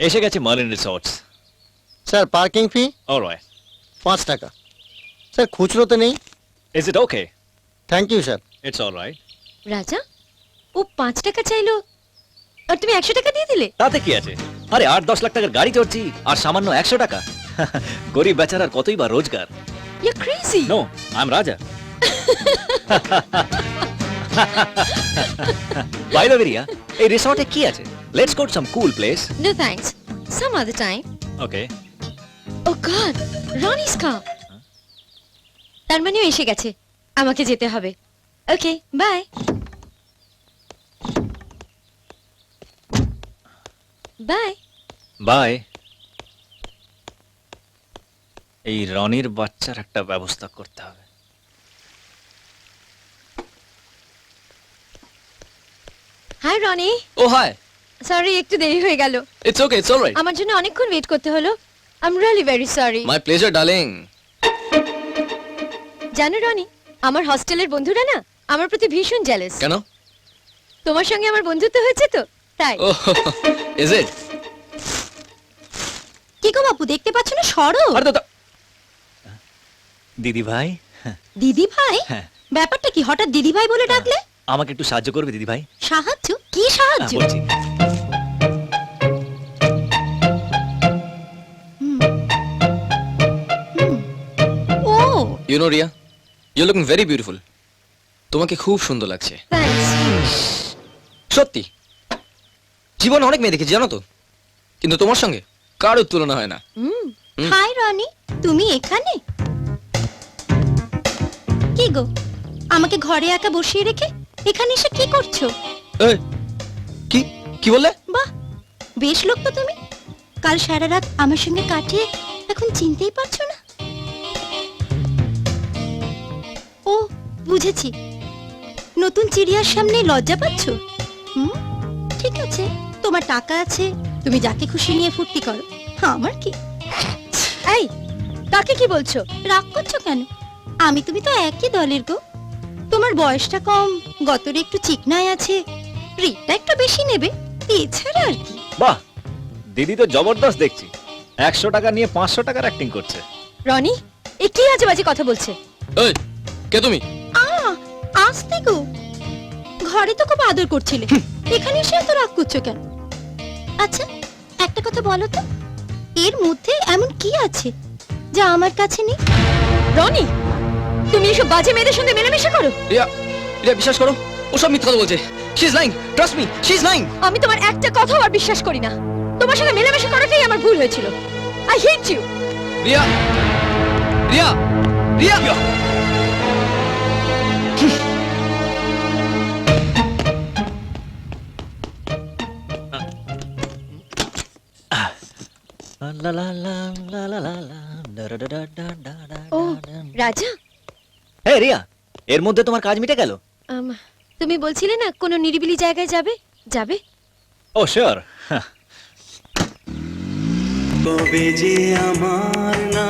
এসে গেছে Marlin resorts. Sir parking fee alright, 5 টাকা। স্যার খুচরোতে নেই। Is it okay? Thank you sir. It's alright. Raja, ও 5 টাকা চাইলো আর তুমি 100 টাকা দিয়ে দিলে। তাতে কি আছে? আরে 8-10 লাখ টাকার গাড়ি চড়ছি আর সামান্য 100 টাকা। গরিব বেচারার কতই বা রোজগার। You crazy. No, I am Raja. By the way Riya, এই রিসর্টে কি আছে? Let's go to some cool place. No thanks, some other time. Okay. Oh God, Roni's car. তার মানে ও এসে গেছে, আমাকে যেতে হবে। Okay, bye. বাই। বাই। এই রনির বাচ্চার একটা ব্যবস্থা করতে হবে। Hi Roni. Oh hi, sorry একটু দেরি হয়ে গেল। It's okay, it's alright. আমার জন্য অনেকক্ষণ ওয়েট করতে হলো। I am really very sorry. My pleasure darling. জানো রনি, আমার হস্টেলের বন্ধুরা না আমার প্রতি ভীষণ জেলাস। কেন? তোমার সঙ্গে আমার বন্ধুত্ব হয়েছে তো তাই। ও ইজ ইট? কি গো বাপু, দেখতে পাচ্ছ না? সরো। আরে দাদা, দিদি ভাই। দিদি ভাই? হ্যাঁ। ব্যাপারটা কি, হঠাৎ দিদি ভাই বলে ডাকলে? আমাকে একটু সাহায্য করবে দিদি ভাই? সাহায্য? কি সাহায্য? বলছি। Oh you know Riya, you looking very beautiful. তোমাকে খুব সুন্দর লাগছে। থ্যাঙ্কস। সত্যি, জীবনে অনেক মেয়ে দেখেছি জানো তো, কিন্তু তোমার সঙ্গে কারোর তুলনা হয় না। হাই রনি, তুমি এখানে? কি গো, আমাকে ঘরে একা বসিয়ে রেখে এখানে এসে কি করছো? এই, কি কি বললে? বাহ, বেশ লোক তো তুমি। কাল সারা রাত আমার সঙ্গে কাটিয়ে এখন চিনতেই পারছো না? ও বুঝেছি, নতুন চিড়িয়ার সামনে লজ্জা পাচ্ছো। ঠিক আছে, তোমার টাকা আছে, তুমি যাকে খুশি নিয়ে ফুর্তি করো, আমার কি? এই, তাকে কি বলছো? রাগ করছো কেন? আমি তুমি তো একই দলের গো। তোমার বয়সটা কম, গতরে একটু চিকনায় আছে, রেটটা একটু বেশি নেবে, এছাড়া আর কি। বাহ, দিদি তো জবরদস্ত দেখছি। 100 টাকা নিয়ে 500 টাকার অ্যাক্টিং করছে। রনি, এ কি আজে বাজে কথা বলছে? এই, কে তুমি? আসতে গো, ঘরে তো খুব আদর করছিলে, এখানে এসে এত রাগ করছো কেন? আচ্ছা একটা কথা বলো তো, এর মধ্যে এমন কি আছে যা আমার কাছে নেই? রনি, তুমি এসব বাজে মেয়েদের সঙ্গে মেলামেশা করো? রিয়া, রিয়া বিশ্বাস করো, ও সব মিথ্যা কথা বলছে। She is lying, trust me, she is lying. আমি তোমার একটা কথাও আর বিশ্বাস করি না। তোমার সঙ্গে মেলামেশা করাটাই আমার ভুল হয়েছিল। I hate you. Riya, Riya, Riya. Oh Raja, hey Riya, এর মধ্যে তোমার কাজ মিটে গেল? তুমি বলছিলে না কোনো নিরিবিলি জায়গায় যাবে? যাবে? ও শিওর। কবে যে আমার না